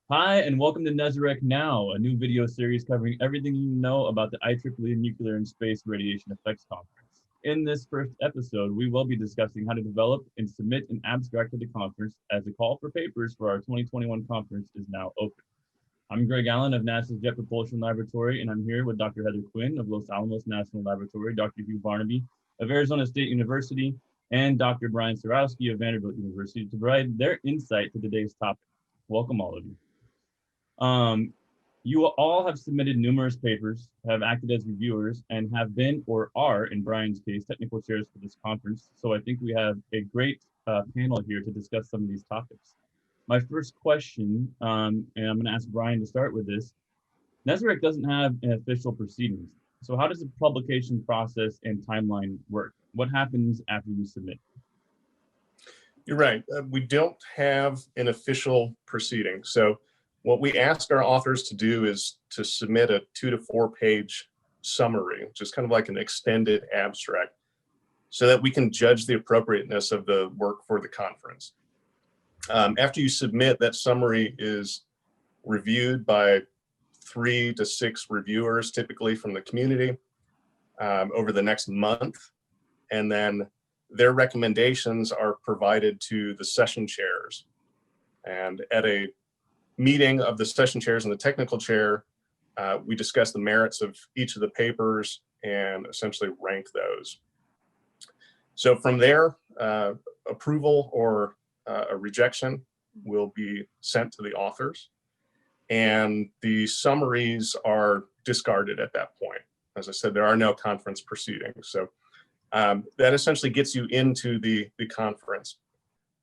Hi, and welcome to NSREC Now, a new video series covering everything you know about the IEEE Nuclear and Space Radiation Effects Conference. In this first episode, we will be discussing how to develop and submit an abstract to the conference, as the call for papers for our 2021 conference is now open. I'm Greg Allen of NASA's Jet Propulsion Laboratory, and I'm here with Dr. Heather Quinn of Los Alamos National Laboratory, Dr. Hugh Barnaby of Arizona State University, and Dr. Brian Sierawski of Vanderbilt University to provide their insight to today's topic. Welcome, all of you. You all have submitted numerous papers, have acted as reviewers, and have been, or are, in Brian's case, technical chairs for this conference. So I think we have a great panel here to discuss some of these topics. My first question, and I'm going to ask Brian to start with this. NSREC doesn't have an official proceedings. So how does the publication process and timeline work? What happens after you submit? You're right. We don't have an official proceeding. So what we ask our authors to do is to submit a 2 to 4 page summary, which is kind of like an extended abstract, so that we can judge the appropriateness of the work for the conference. After you submit, that summary is reviewed by 3 to 6 reviewers, typically from the community, over the next month. And then their recommendations are provided to the session chairs. And at a meeting of the session chairs and the technical chair, we discuss the merits of each of the papers and essentially rank those. So from there, approval or a rejection will be sent to the authors, and the summaries are discarded at that point. As I said, there are no conference proceedings. So that essentially gets you into the conference.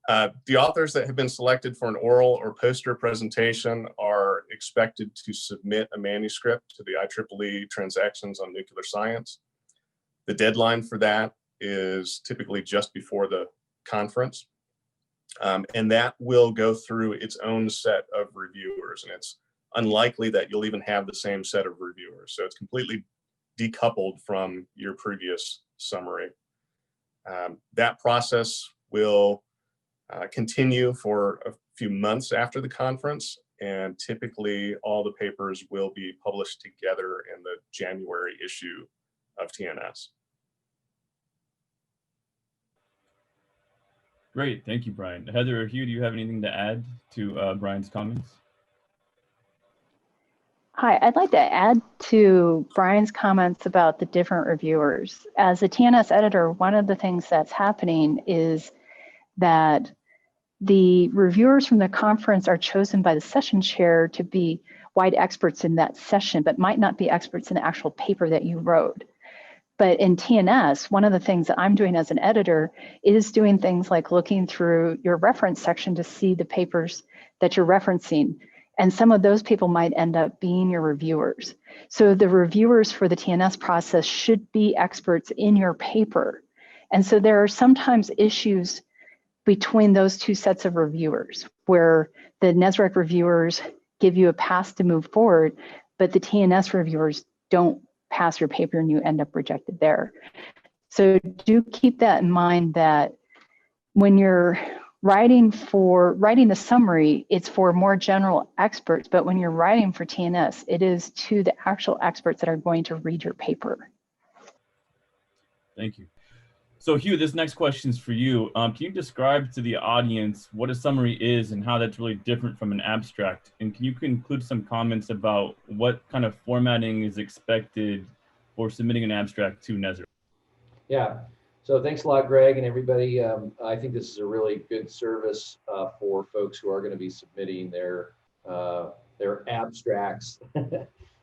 The authors that have been selected for an oral or poster presentation are expected to submit a manuscript to the IEEE Transactions on Nuclear Science. The deadline for that is typically just before the conference. And that will go through its own set of reviewers, and it's unlikely that you'll even have the same set of reviewers. So it's completely decoupled from your previous summary. That process will continue for a few months after the conference, and typically all the papers will be published together in the January issue of TNS. Great, thank you, Brian. Heather or Hugh, do you have anything to add to Brian's comments? Hi, I'd like to add to Brian's comments about the different reviewers. As a TNS editor, one of the things that's happening is that the reviewers from the conference are chosen by the session chair to be wide experts in that session, but might not be experts in the actual paper that you wrote. But in TNS, one of the things that I'm doing as an editor is doing things like looking through your reference section to see the papers that you're referencing. And some of those people might end up being your reviewers. So the reviewers for the TNS process should be experts in your paper. And so there are sometimes issues between those two sets of reviewers, where the NSREC reviewers give you a pass to move forward, but the TNS reviewers don't pass your paper and you end up rejected there. So do keep that in mind, that when you're writing the summary, it's for more general experts, but when you're writing for TNS, it is to the actual experts that are going to read your paper. Thank you. So Hugh, this next question is for you. Can you describe to the audience what a summary is and how that's really different from an abstract? And can you include some comments about what kind of formatting is expected for submitting an abstract to NSREC? Yeah, so thanks a lot, Greg, and everybody. I think this is a really good service for folks who are going to be submitting their abstracts.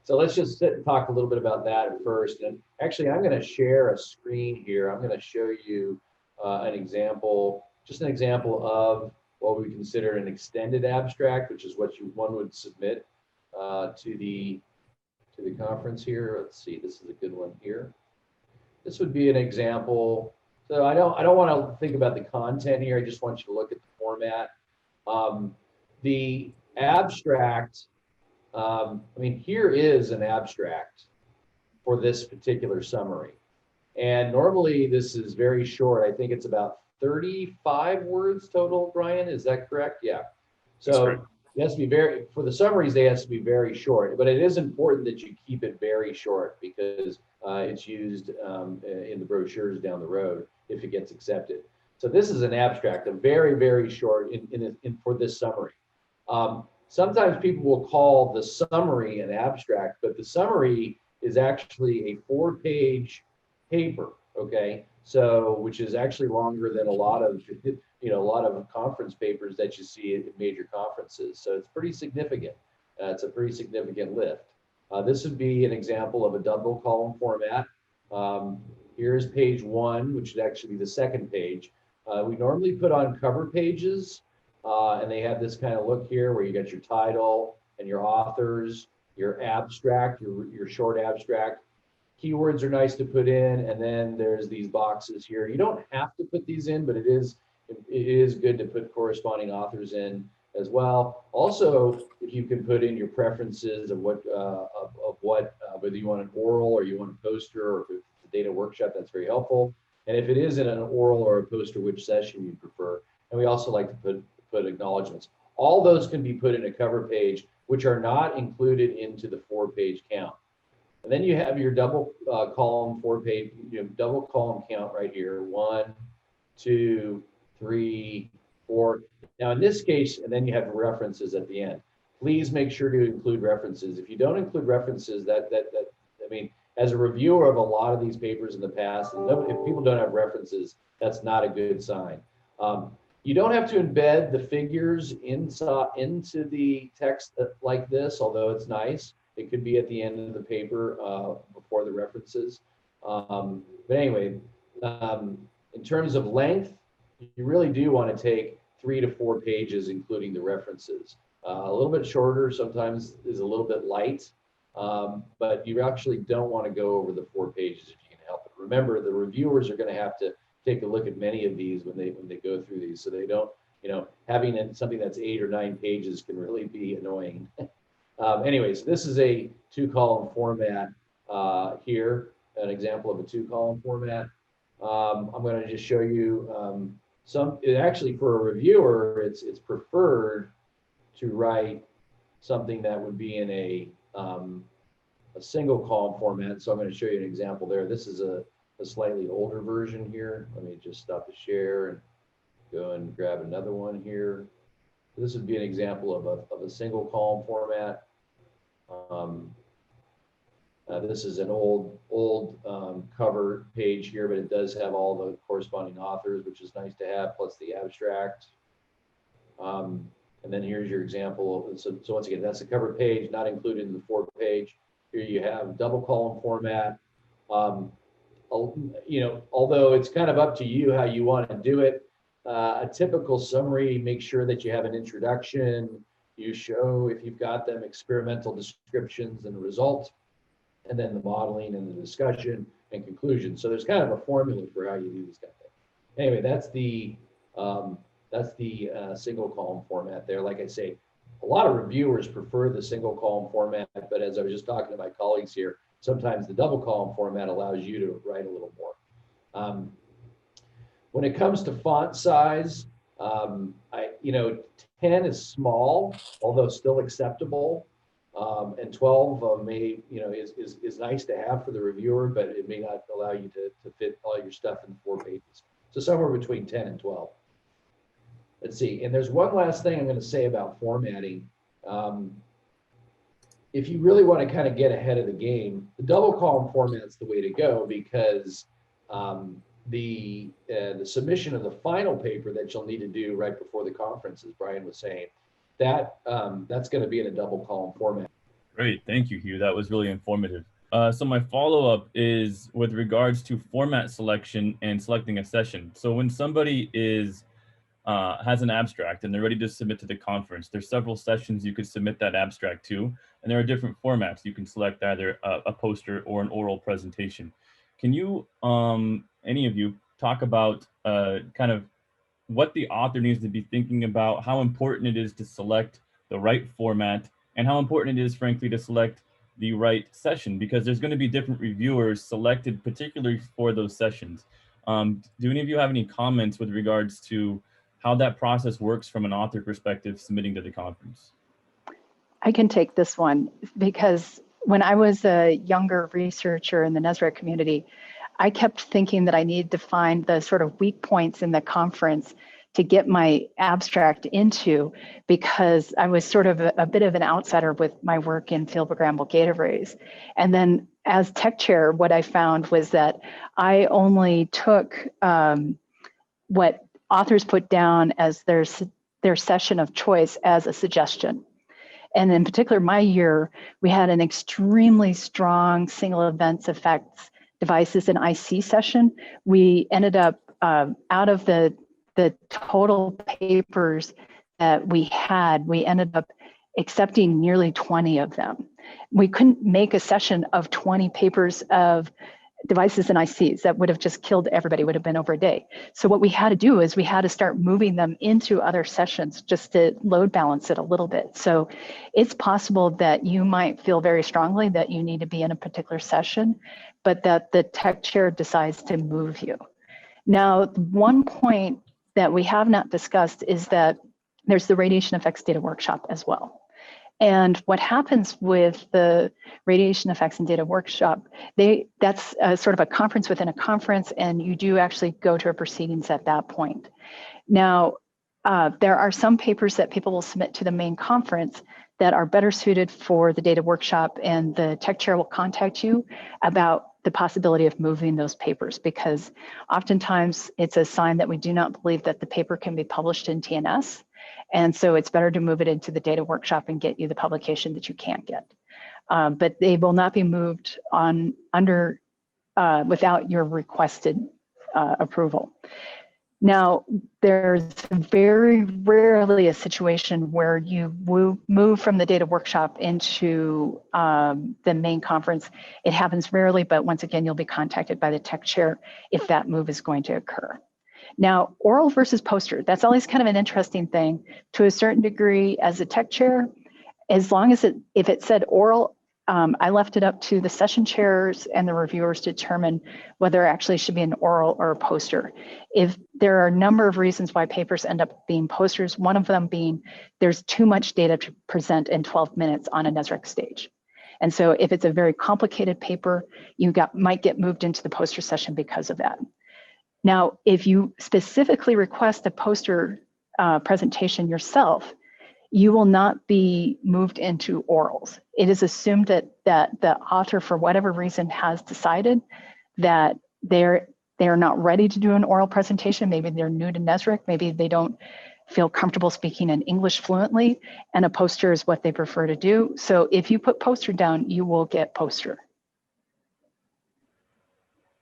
So let's just sit and talk a little bit about that at first. And actually, I'm going to share a screen here. I'm going to show you an example, just an example of what we consider an extended abstract, which is what one would submit to the conference here. Let's see, this is a good one here. This would be an example. So I don't want to think about the content here. I just want you to look at the format. The abstract. I mean, here is an abstract for this particular summary. And normally this is very short. I think it's about 35 words total, Brian, is that correct? Yeah. So it has to be very, for the summaries, they has to be very short, but it is important that you keep it very short because it's used in the brochures down the road if it gets accepted. So this is an abstract, a very, very short for this summary. Sometimes people will call the summary an abstract, but the summary is actually a 4-page paper, okay? So, which is actually longer than a lot of, a lot of conference papers that you see at major conferences. So it's pretty significant. It's a pretty significant lift. This would be an example of a double column format. Here's page 1, which would actually be the second page. We normally put on cover pages, and they have this kind of look here where you got your title and your authors, your abstract, your short abstract. Keywords are nice to put in, and then there's these boxes here. You don't have to put these in, but it is good to put corresponding authors in as well. Also, if you can put in your preferences of what whether you want an oral or you want a poster, or if it's a data workshop, that's very helpful. And if it is in an oral or a poster, which session you prefer. And we also like to put acknowledgments. All those can be put in a cover page, which are not included into the 4-page count. And then you have your double column 4-page, double column count right here. 1, 2, 3, 4. Now in this case, and then you have references at the end. Please make sure to include references. If you don't include references, as a reviewer of a lot of these papers in the past, if people don't have references, that's not a good sign. You don't have to embed the figures into the text like this, although it's nice. It could be at the end of the paper before the references. But anyway, in terms of length, you really do want to take 3 to 4 pages, including the references. A little bit shorter sometimes is a little bit light, but you actually don't want to go over the 4 pages if you can help it. Remember, the reviewers are going to have to take a look at many of these when they go through these, so they don't, having something that's 8 or 9 pages can really be annoying. Anyways, this is a 2-column format here, an example of a 2-column format. I'm going to just show you actually for a reviewer, it's preferred to write something that would be in a single column format. So I'm going to show you an example there. This is a slightly older version here. Let me just stop the share and go and grab another one here. This would be an example of a single column format. This is an old cover page here, but it does have all the corresponding authors, which is nice to have, plus the abstract. And then here's your example. So once again, that's the cover page, not included in the 4-page. Here you have double column format. Although it's kind of up to you how you want to do it. A typical summary, make sure that you have an introduction. You show, if you've got them, experimental descriptions and the result, and then the modeling and the discussion and conclusion. So there's kind of a formula for how you do this kind of thing. Anyway, that's the single column format there. Like I say, a lot of reviewers prefer the single column format, but as I was just talking to my colleagues here, sometimes the double column format allows you to write a little more. When it comes to font size, 10 is small, although still acceptable. And 12 is nice to have for the reviewer, but it may not allow you to fit all your stuff in 4 pages. So somewhere between 10 and 12. Let's see, and there's one last thing I'm going to say about formatting. If you really want to kind of get ahead of the game, the double column format's the way to go, because the submission of the final paper that you'll need to do right before the conference, as Brian was saying, that's going to be in a double column format. Great, thank you, Hugh. That was really informative. So my follow-up is with regards to format selection and selecting a session. So when somebody has an abstract and they're ready to submit to the conference, there's several sessions you could submit that abstract to, and there are different formats. You can select either a poster or an oral presentation. Can you, any of you, talk about kind of what the author needs to be thinking about, how important it is to select the right format, and how important it is, frankly, to select the right session, because there's going to be different reviewers selected particularly for those sessions. Do any of you have any comments with regards to how that process works from an author perspective submitting to the conference? I can take this one because when I was a younger researcher in the NSREC community, I kept thinking that I needed to find the sort of weak points in the conference to get my abstract into, because I was sort of a bit of an outsider with my work in field programmable gate arrays. And then as tech chair, what I found was that I only took what authors put down as their session of choice as a suggestion. And in particular, my year, we had an extremely strong single events effects devices and IC session. We ended up out of the total papers that we had, we ended up accepting nearly 20 of them. We couldn't make a session of 20 papers of devices and ICs. That would have just killed everybody, would have been over a day. So what we had to do is we had to start moving them into other sessions just to load balance it a little bit. So it's possible that you might feel very strongly that you need to be in a particular session, but that the tech chair decides to move you. Now, one point that we have not discussed is that there's the radiation effects data workshop as well. And what happens with the radiation effects and data workshop, that's sort of a conference within a conference, and you do actually go to a proceedings at that point. Now, there are some papers that people will submit to the main conference that are better suited for the data workshop, and the tech chair will contact you about the possibility of moving those papers, because oftentimes it's a sign that we do not believe that the paper can be published in TNS. And so it's better to move it into the data workshop and get you the publication that you can't get. But they will not be moved on without your requested approval. Now, there's very rarely a situation where you move from the data workshop into the main conference. It happens rarely, but once again, you'll be contacted by the tech chair if that move is going to occur. Now, oral versus poster, that's always kind of an interesting thing. To a certain degree, as a tech chair, as long as if it said oral, I left it up to the session chairs and the reviewers to determine whether it actually should be an oral or a poster. If there are a number of reasons why papers end up being posters, one of them being there's too much data to present in 12 minutes on a NSREC stage. And so if it's a very complicated paper, might get moved into the poster session because of that. Now, if you specifically request a poster presentation yourself, you will not be moved into orals. It is assumed that the author, for whatever reason, has decided that they're not ready to do an oral presentation. Maybe they're new to NSREC, maybe they don't feel comfortable speaking in English fluently, and a poster is what they prefer to do. So if you put poster down, you will get poster.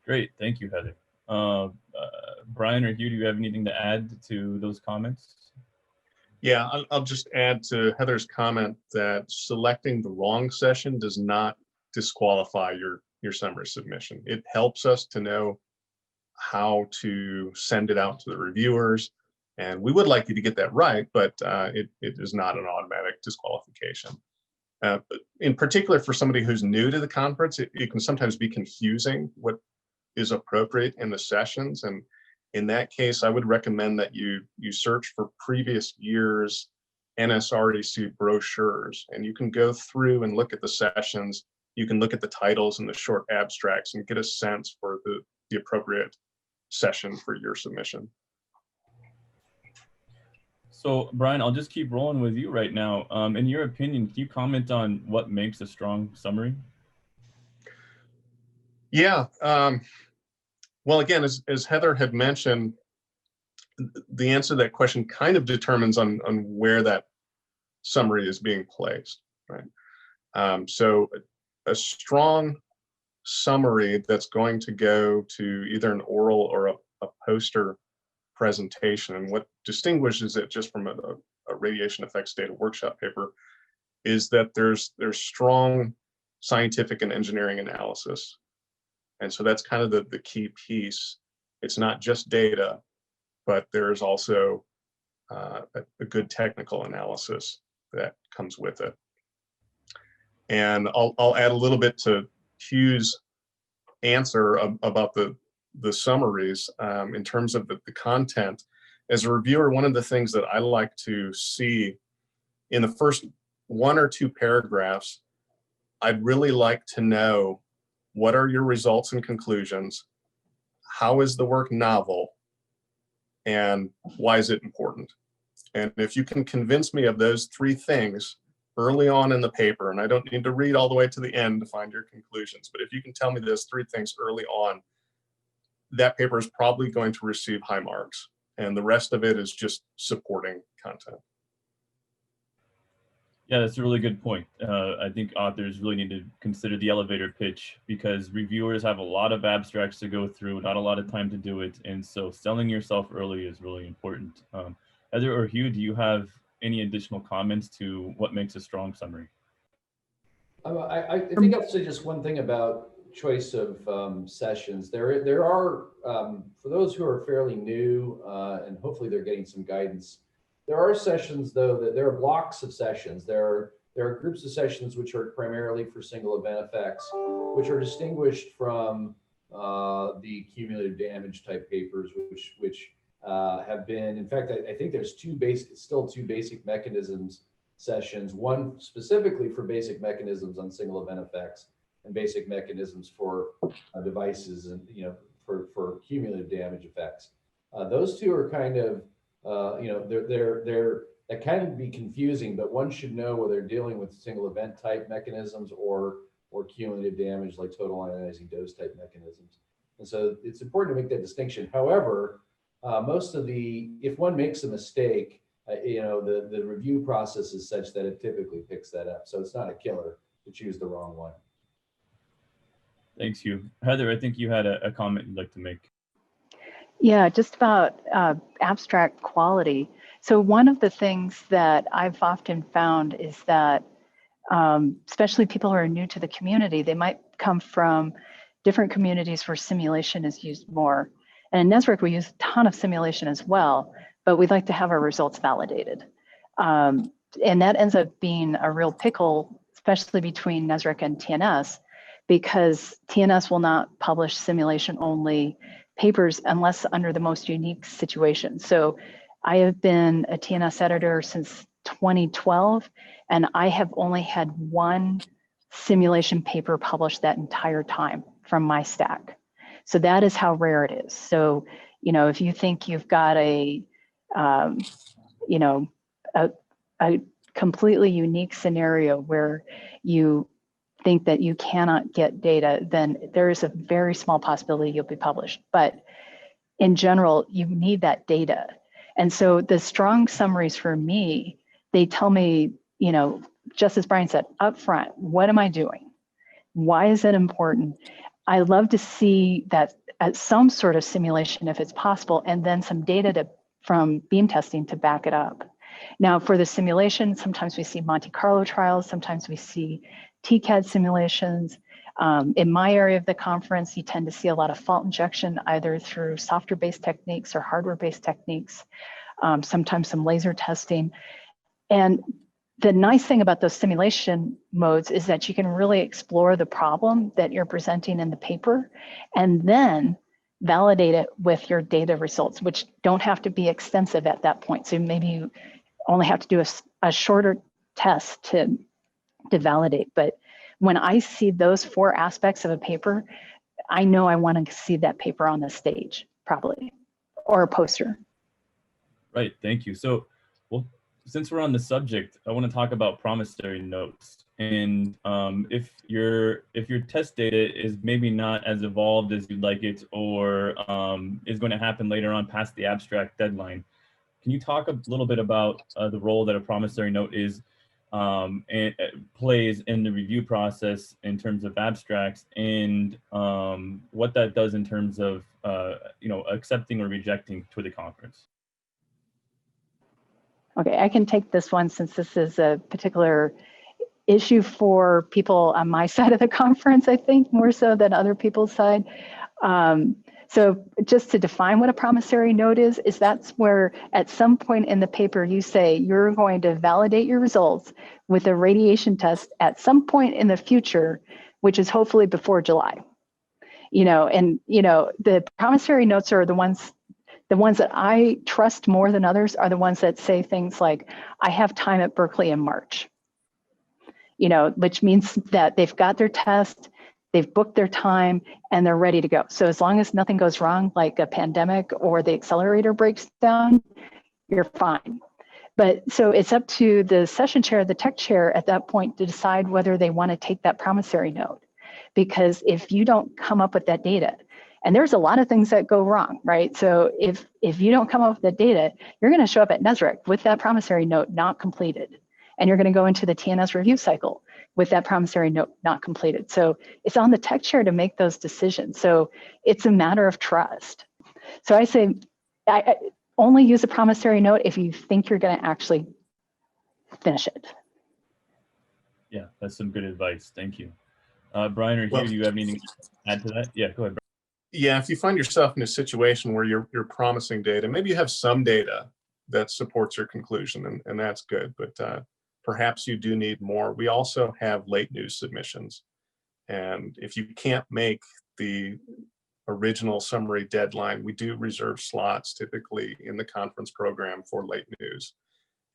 Great, thank you, Heather. Brian or Hugh, do you have anything to add to those comments? Yeah, I'll just add to Heather's comment that selecting the wrong session does not disqualify your summary submission. It helps us to know how to send it out to the reviewers, and we would like you to get that right, but it is not an automatic disqualification. In particular, for somebody who's new to the conference, it can sometimes be confusing what is appropriate in the sessions, and in that case, I would recommend that you search for previous years' NSRDC brochures, and you can go through and look at the sessions. You can look at the titles and the short abstracts and get a sense for the appropriate session for your submission. So, Brian, I'll just keep rolling with you right now. In your opinion, can you comment on what makes a strong summary? Yeah. Well, again, as Heather had mentioned, the answer to that question kind of determines on where that summary is being placed, right? So a strong summary that's going to go to either an oral or a poster presentation, and what distinguishes it just from a radiation effects data workshop paper is that there's strong scientific and engineering analysis. And so that's kind of the key piece. It's not just data, but there's also a good technical analysis that comes with it. And I'll add a little bit to Hugh's answer about the summaries in terms of the content. As a reviewer, one of the things that I like to see in the first 1 or 2 paragraphs, I'd really like to know, what are your results and conclusions? How is the work novel? And why is it important? And if you can convince me of those 3 things early on in the paper, and I don't need to read all the way to the end to find your conclusions, but if you can tell me those 3 things early on, that paper is probably going to receive high marks. And the rest of it is just supporting content. Yeah, that's a really good point. I think authors really need to consider the elevator pitch, because reviewers have a lot of abstracts to go through, not a lot of time to do it. And so selling yourself early is really important. Heather or Hugh, do you have any additional comments to what makes a strong summary? I think I'll say just one thing about choice of sessions. There are, for those who are fairly new, and hopefully they're getting some guidance, there are sessions, though, that there are blocks of sessions. There are groups of sessions which are primarily for single event effects, which are distinguished from the cumulative damage type papers, which have been, in fact, I think there's still two basic mechanisms sessions, one specifically for basic mechanisms on single event effects and basic mechanisms for devices and, for cumulative damage effects. Those two are kind of, that can be confusing, but one should know whether they're dealing with single event type mechanisms or cumulative damage like total ionizing dose type mechanisms. And so it's important to make that distinction. However, if one makes a mistake, the review process is such that it typically picks that up. So it's not a killer to choose the wrong one. Thanks, Hugh. Heather, I think you had a comment you'd like to make. Yeah, just about abstract quality. So one of the things that I've often found is that, especially people who are new to the community, they might come from different communities where simulation is used more. And in NSREC, we use a ton of simulation as well, but we'd like to have our results validated. And that ends up being a real pickle, especially between NSREC and TNS, because TNS will not publish simulation-only papers unless under the most unique situation. So I have been a TNS editor since 2012, and I have only had 1 simulation paper published that entire time from my stack. So that is how rare it is. So, if you think you've got a completely unique scenario where you think that you cannot get data, then there is a very small possibility you'll be published. But in general, you need that data. And so the strong summaries for me, they tell me, just as Brian said, upfront, what am I doing? Why is it important? I love to see that at some sort of simulation, if it's possible, and then some data from beam testing to back it up. Now, for the simulation, sometimes we see Monte Carlo trials, sometimes we see TCAD simulations. In my area of the conference, you tend to see a lot of fault injection, either through software-based techniques or hardware-based techniques, sometimes some laser testing. And the nice thing about those simulation modes is that you can really explore the problem that you're presenting in the paper and then validate it with your data results, which don't have to be extensive at that point. So maybe you only have to do a shorter test to validate. But when I see those 4 aspects of a paper, I know I want to see that paper on the stage, probably, or a poster. Right, thank you. So, well, since we're on the subject, I want to talk about promissory notes. And if your test data is maybe not as evolved as you'd like it, or is going to happen later on past the abstract deadline, can you talk a little bit about the role that a promissory note is and plays in the review process in terms of abstracts, and what that does in terms of accepting or rejecting to the conference? Okay, I can take this one since this is a particular issue for people on my side of the conference, I think, more so than other people's side. So just to define what a promissory note is that's where at some point in the paper you say you're going to validate your results with a radiation test at some point in the future, which is hopefully before July. The promissory notes are the ones that I trust more than others are the ones that say things like, I have time at Berkeley in March. which means that they've got their test, they've booked their time, and they're ready to go. So as long as nothing goes wrong, like a pandemic or the accelerator breaks down, you're fine. But so it's up to the session chair, the tech chair at that point to decide whether they want to take that promissory note. Because if you don't come up with that data, and there's a lot of things that go wrong, right? So if you don't come up with that data, you're going to show up at NSREC with that promissory note not completed. And you're going to go into the TNS review cycle with that promissory note not completed. So it's on the tech chair to make those decisions. So it's a matter of trust. So I say, I only use a promissory note if you think you're going to actually finish it. Yeah, that's some good advice. Thank you. Brian or Hugh, Well, do you have anything to add to that? Yeah, go ahead. Yeah, if you find yourself in a situation where you're promising data, maybe you have some data that supports your conclusion, and that's good, but perhaps you do need more. We also have late news submissions. And if you can't make the original summary deadline, we do reserve slots typically in the conference program for late news.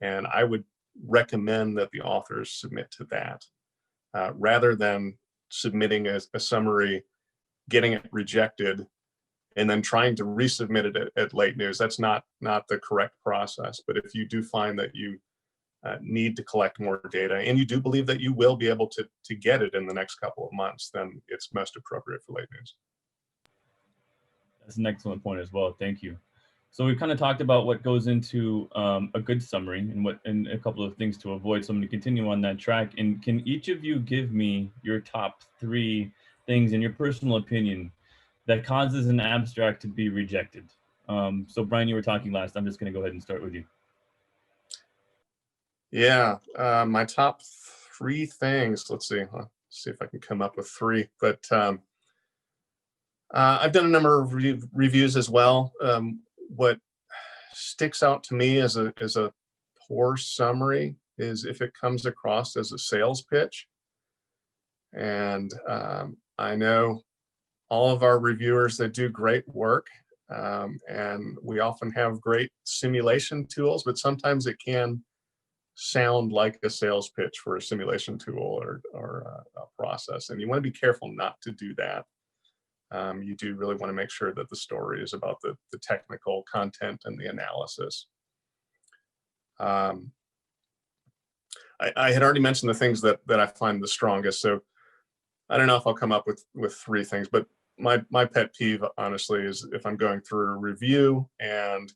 And I would recommend that the authors submit to that rather than submitting a summary, getting it rejected, and then trying to resubmit it at late news. That's not the correct process. But if you do find that you need to collect more data, and you do believe that you will be able to get it in the next couple of months, then it's most appropriate for late news. That's an excellent point as well. Thank you. So we've kind of talked about what goes into a good summary and a couple of things to avoid. So I'm going to continue on that track. And can each of you give me your top 3 things in your personal opinion that causes an abstract to be rejected? So Brian, you were talking last. I'm just going to go ahead and start with you. Yeah, my top 3 things. Let's see if I can come up with 3. But I've done a number of reviews as well. What sticks out to me as a poor summary is if it comes across as a sales pitch. And I know all of our reviewers that do great work, and we often have great simulation tools, but sometimes it can sound like a sales pitch for a simulation tool or a process. And you want to be careful not to do that. You do really want to make sure that the story is about the technical content and the analysis. I had already mentioned the things that I find the strongest. So I don't know if I'll come up with 3 things, but my pet peeve, honestly, is if I'm going through a review and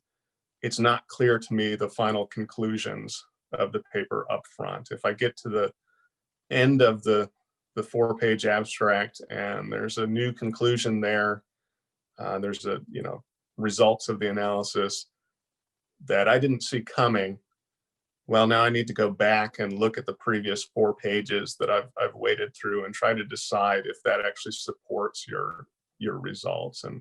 it's not clear to me the final conclusions of the paper up front. If I get to the end of the 4-page abstract and there's a new conclusion there, there's a results of the analysis that I didn't see coming, well, now I need to go back and look at the previous 4 pages that I've waded through and try to decide if that actually supports your results. And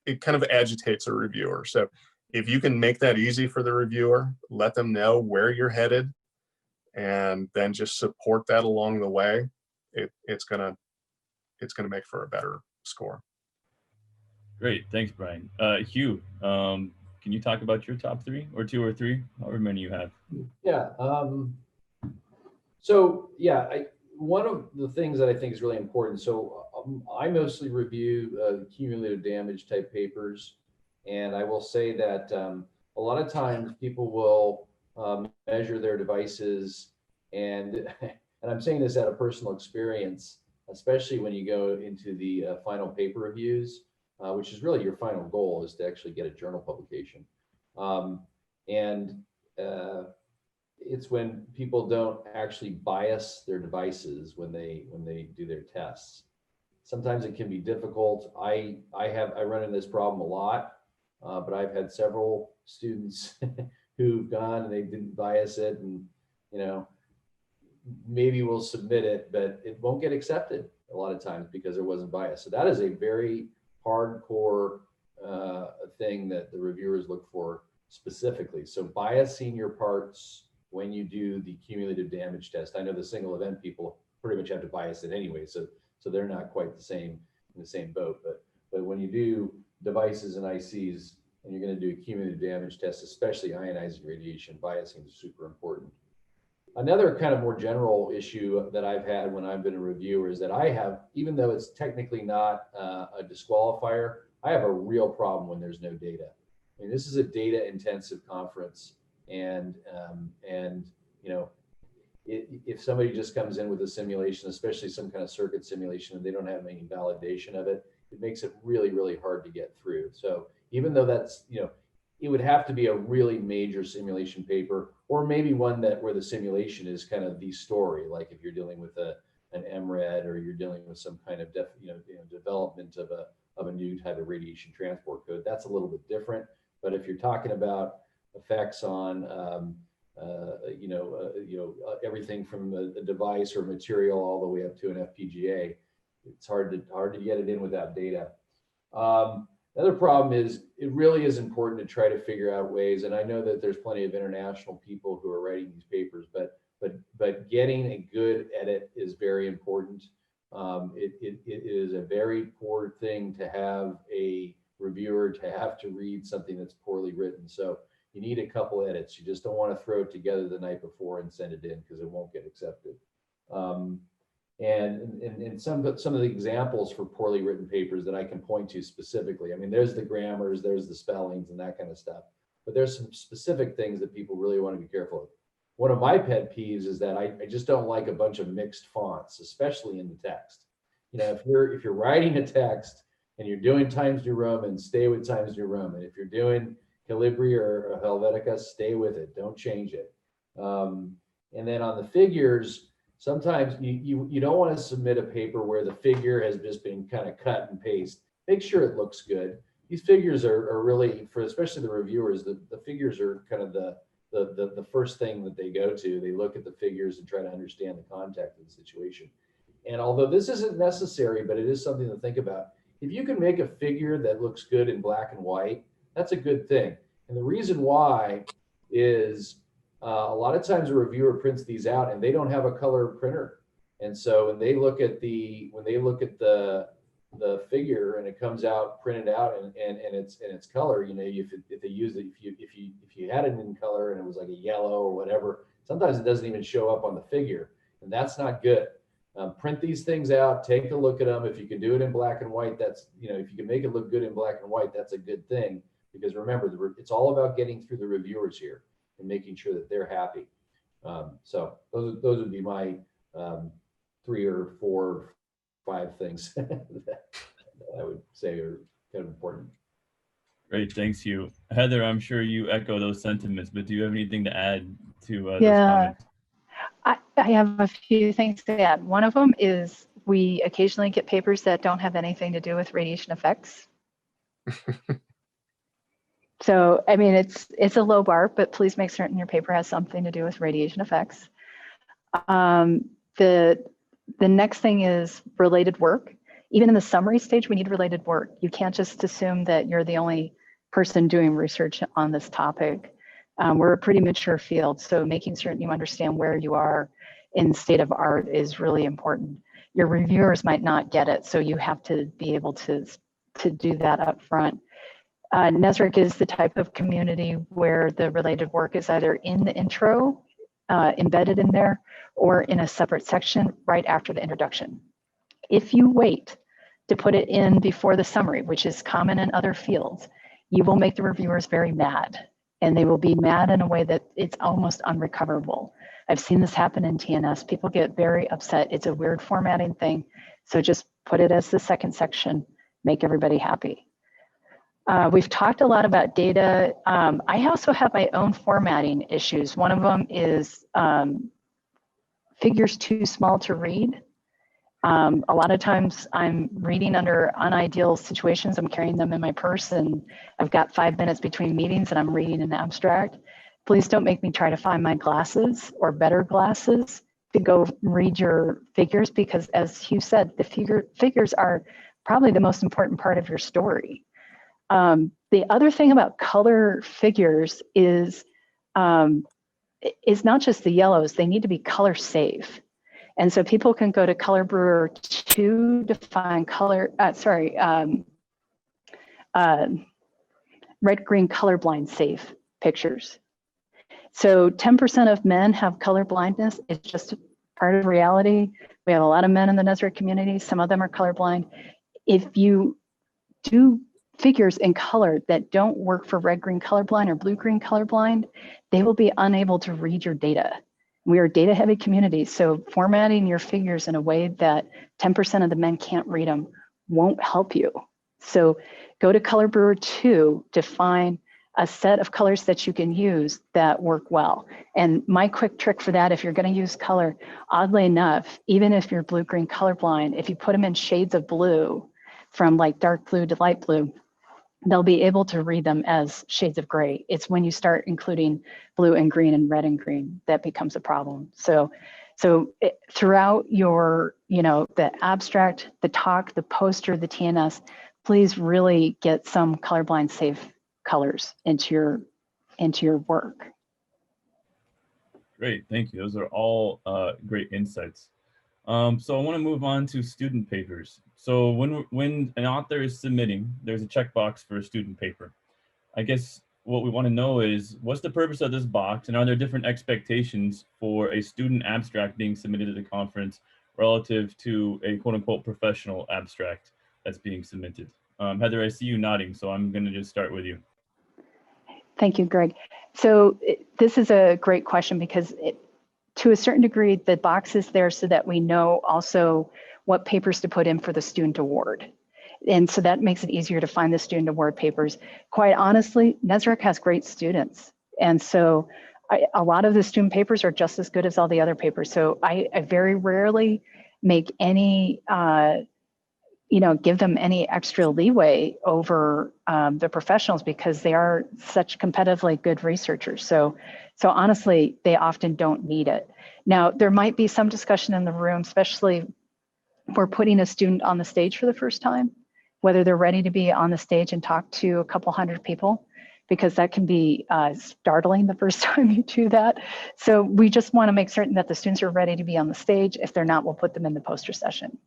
it kind of agitates a reviewer. So if you can make that easy for the reviewer, let them know where you're headed, and then just support that along the way, it's gonna make for a better score. Great, thanks, Brian. Hugh, can you talk about your top 3 or 2 or 3, however many you have? Yeah. So yeah, one of the things that I think is really important. So I mostly review cumulative damage type papers, and I will say that a lot of times people will measure their devices, and I'm saying this out of personal experience, especially when you go into the final paper reviews, which is really your final goal, is to actually get a journal publication. It's when people don't actually bias their devices when they do their tests. Sometimes it can be difficult. I run into this problem a lot, but I've had several students who've gone and they didn't bias it, and maybe we'll submit it, but it won't get accepted a lot of times because there wasn't bias. So that is a very hardcore thing that the reviewers look for specifically. So biasing your parts when you do the cumulative damage test. I know the single event people pretty much have to bias it anyway, so they're not quite the same in the same boat. But when you do devices and ICs and you're going to do a cumulative damage test, especially ionizing radiation, biasing is super important. Another kind of more general issue that I've had when I've been a reviewer is that I have, even though it's technically not a disqualifier, I have a real problem when there's no data. I mean, this is a data intensive conference, and you know, if somebody just comes in with a simulation, especially some kind of circuit simulation, and they don't have any validation of it, it makes it really, really hard to get through. So even though that's, you know, it would have to be a really major simulation paper, or maybe one that where the simulation is kind of the story, like if you're dealing with an MRED, or you're dealing with some kind of development of a new type of radiation transport code. That's a little bit different. But if you're talking about effects on everything from a device or material all the way up to an FPGA, it's hard to get it in without data. Another problem is it really is important to try to figure out ways, and I know that there's plenty of international people who are writing these papers, but getting a good edit is very important. It is a very poor thing to have a reviewer to have to read something that's poorly written. So you need a couple edits. You just don't want to throw it together the night before and send it in, because it won't get accepted. And some of the examples for poorly written papers that I can point to specifically, I mean, there's the grammars, there's the spellings and that kind of stuff, but there's some specific things that people really want to be careful of. One of my pet peeves is that I just don't like a bunch of mixed fonts, especially in the text. You know, if you're writing a text and you're doing Times New Roman, stay with Times New Roman. If you're doing Calibri or Helvetica, stay with it, don't change it. And then on the figures, sometimes you don't want to submit a paper where the figure has just been kind of cut and paste. Make sure it looks good. These figures are really, for especially the reviewers, the figures are kind of the first thing that they go to. They look at the figures and try to understand the context of the situation. And although this isn't necessary, but it is something to think about. If you can make a figure that looks good in black and white, that's a good thing. And the reason why is a lot of times a reviewer prints these out and they don't have a color printer. And so when they look at the figure and it comes out printed out and it's color, you know, if they use it, if you had it in color and it was like a yellow or whatever, sometimes it doesn't even show up on the figure, and that's not good. Print these things out, take a look at them. If you can do it in black and white, that's, you know, if you can make it look good in black and white, that's a good thing, because remember, it's all about getting through the reviewers here and making sure that they're happy. So those would be my 3 or 4 or 5 things that I would say are kind of important. Great, thanks, Hugh. Heather, I'm sure you echo those sentiments, but do you have anything to add to those comments? I have a few things to add. One of them is we occasionally get papers that don't have anything to do with radiation effects. So, I mean, it's a low bar, but please make certain your paper has something to do with radiation effects. The next thing is related work. Even in the summary stage, we need related work. You can't just assume that you're the only person doing research on this topic. We're a pretty mature field, so making certain you understand where you are in state of art is really important. Your reviewers might not get it, so you have to be able to do that up front. NSREC is the type of community where the related work is either in the intro, embedded in there, or in a separate section right after the introduction. If you wait to put it in before the summary, which is common in other fields, you will make the reviewers very mad, and they will be mad in a way that it's almost unrecoverable. I've seen this happen in TNS. People get very upset. It's a weird formatting thing. So just put it as the second section, make everybody happy. We've talked a lot about data. I also have my own formatting issues. One of them is figures too small to read. A lot of times I'm reading under unideal situations. I'm carrying them in my purse and I've got 5 minutes between meetings and I'm reading an abstract. Please don't make me try to find my glasses or better glasses to go read your figures, because as Hugh said, the figures are probably the most important part of your story. The other thing about color figures is not just the yellows, they need to be color safe. And so people can go to Color Brewer 2 to find red-green colorblind safe pictures. So 10% of men have color blindness. It's just part of reality. We have a lot of men in the NSREC community. Some of them are colorblind. If you do figures in color that don't work for red-green colorblind or blue-green colorblind, they will be unable to read your data. We are a data-heavy community, so formatting your figures in a way that 10% of the men can't read them won't help you. So go to Color Brewer 2 to find a set of colors that you can use that work well. And my quick trick for that, if you're going to use color, oddly enough, even if you're blue-green colorblind, if you put them in shades of blue, from like dark blue to light blue, they'll be able to read them as shades of gray. It's when you start including blue and green and red and green that becomes a problem. So throughout your, the abstract, the talk, the poster, the TNS, please really get some colorblind safe colors into your work. Great, thank you. Those are all great insights. So I want to move on to student papers. So when an author is submitting, there's a checkbox for a student paper. I guess what we want to know is, what's the purpose of this box, and are there different expectations for a student abstract being submitted to the conference relative to a quote-unquote professional abstract that's being submitted? Heather, I see you nodding, so I'm going to just start with you. Thank you, Greg. So this is a great question because to a certain degree, the box is there so that we know also what papers to put in for the student award. And so that makes it easier to find the student award papers. Quite honestly, NSREC has great students. And so a lot of the student papers are just as good as all the other papers. So I very rarely make any, give them any extra leeway over the professionals because they are such competitively good researchers. So honestly, they often don't need it. Now, there might be some discussion in the room, especially if we're putting a student on the stage for the first time, whether they're ready to be on the stage and talk to a couple hundred people, because that can be startling the first time you do that. So we just want to make certain that the students are ready to be on the stage. If they're not, we'll put them in the poster session.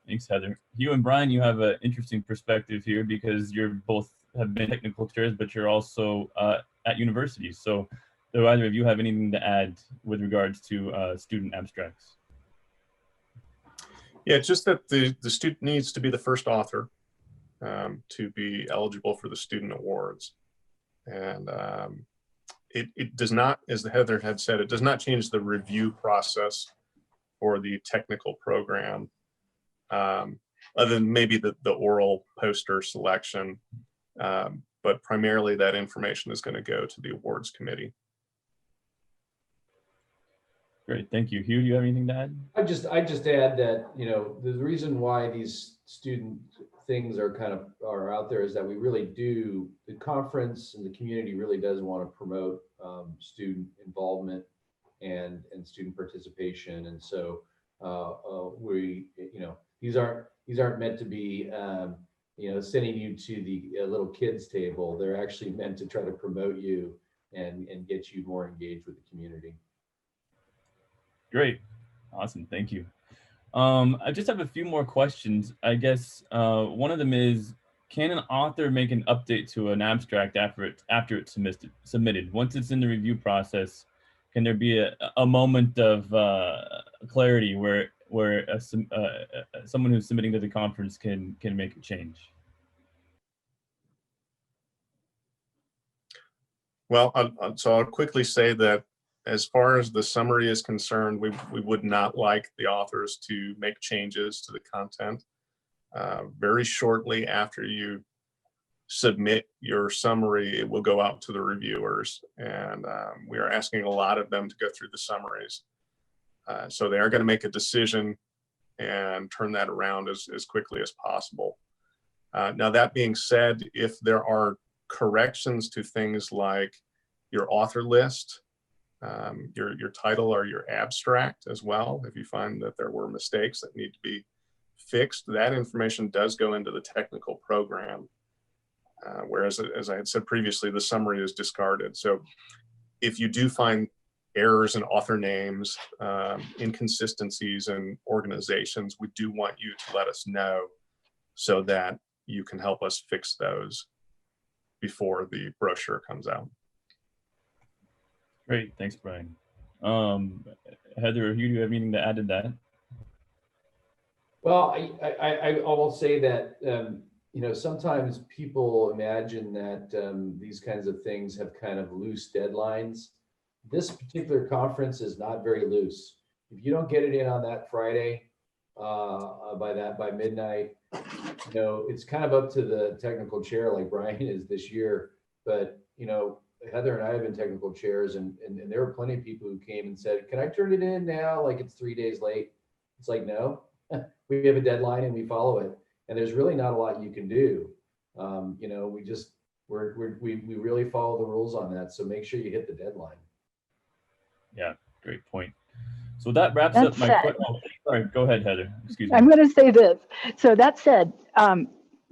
Thanks, Heather. Hugh and Brian, you have an interesting perspective here because you're both have been technical chairs, but you're also at universities. So do either of you have anything to add with regards to student abstracts? Yeah, just that the student needs to be the first author to be eligible for the student awards. And it does not, as Heather had said, it does not change the review process for the technical program, other than maybe the oral poster selection. But primarily that information is going to go to the awards committee. Great, thank you. Hugh, do you have anything to add? I just add that, the reason why these student things are out there is that we really do, the conference and the community really does want to promote student involvement and student participation. And so we, these aren't meant to be, sending you to the little kids table. They're actually meant to try to promote you and get you more engaged with the community. Great, awesome, thank you. I just have a few more questions. I guess one of them is, can an author make an update to an abstract after it's submitted? Once it's in the review process, can there be a moment of clarity where someone who's submitting to the conference can make a change? Well, so I'll quickly say that as far as the summary is concerned, we would not like the authors to make changes to the content. Very shortly after you submit your summary, it will go out to the reviewers, and we are asking a lot of them to go through the summaries. So they are going to make a decision and turn that around as quickly as possible. Now, that being said, if there are corrections to things like your author list, your title or your abstract as well, if you find that there were mistakes that need to be fixed, that information does go into the technical program. Whereas, as I had said previously, the summary is discarded. So if you do find errors in author names, inconsistencies in organizations, we do want you to let us know so that you can help us fix those before the brochure comes out. Great, thanks, Brian. Heather or Hugh, do you have anything to add to that? Well, I will say that, you know, sometimes people imagine that these kinds of things have kind of loose deadlines. This particular conference is not very loose. If you don't get it in on that Friday, by midnight, you know, it's kind of up to the technical chair like Brian is this year. But, you know, Heather and I have been technical chairs, and there were plenty of people who came and said, can I turn it in now? Like it's 3 days late. It's like, no, we have a deadline and we follow it. And there's really not a lot you can do. You know, we really follow the rules on that. So make sure you hit the deadline. Yeah, great point. So that wraps up my question. Oh, sorry, go ahead, Heather. Excuse me. I'm going to say this. So that said,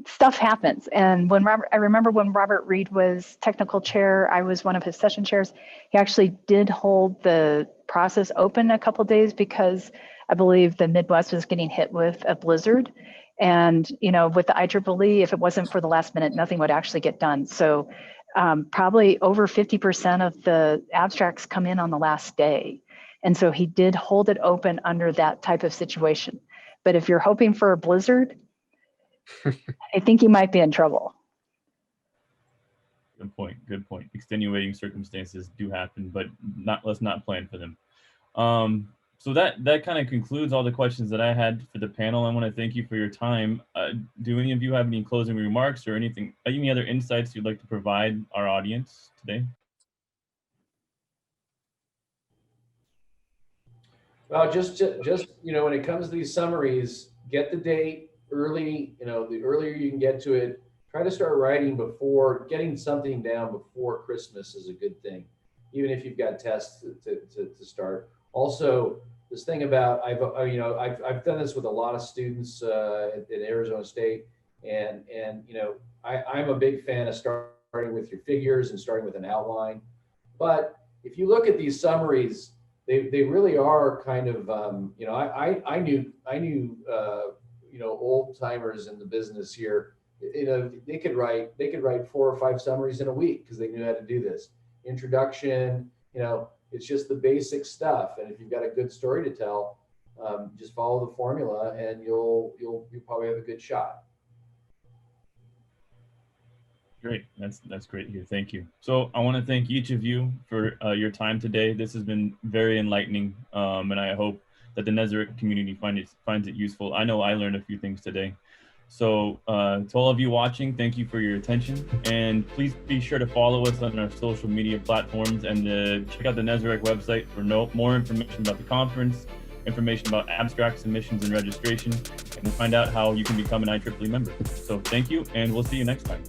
stuff happens. And I remember when Robert Reed was technical chair, I was one of his session chairs. He actually did hold the process open a couple of days because I believe the Midwest was getting hit with a blizzard. And, you know, with the IEEE, if it wasn't for the last minute, nothing would actually get done. So probably over 50% of the abstracts come in on the last day. And so he did hold it open under that type of situation. But if you're hoping for a blizzard, I think you might be in trouble. Good point. Good point. Extenuating circumstances do happen, but let's not plan for them. So that kind of concludes all the questions that I had for the panel. I want to thank you for your time. Do any of you have any closing remarks or any other insights you'd like to provide our audience today? Well, just you know, when it comes to these summaries, get the date early. You know, the earlier you can get to it, try to start writing before getting something down before Christmas is a good thing, even if you've got tests to start. Also, this thing about I've done this with a lot of students at Arizona State, and you know, I'm a big fan of starting with your figures and starting with an outline. But if you look at these summaries, they really are kind of you know, I knew you know, old timers in the business here. You know, they could write 4 or 5 summaries in a week because they knew how to do this. Introduction, you know, it's just the basic stuff. And if you've got a good story to tell, just follow the formula and you'll probably have a good shot. Great. That's great here. Thank you. So I want to thank each of you for your time today. This has been very enlightening, and I hope that the NSREC community finds it useful. I know I learned a few things today. So to all of you watching, thank you for your attention, and please be sure to follow us on our social media platforms and check out the NSREC website for more information about the conference, information about abstract submissions and registration, and find out how you can become an IEEE member. So thank you, and we'll see you next time.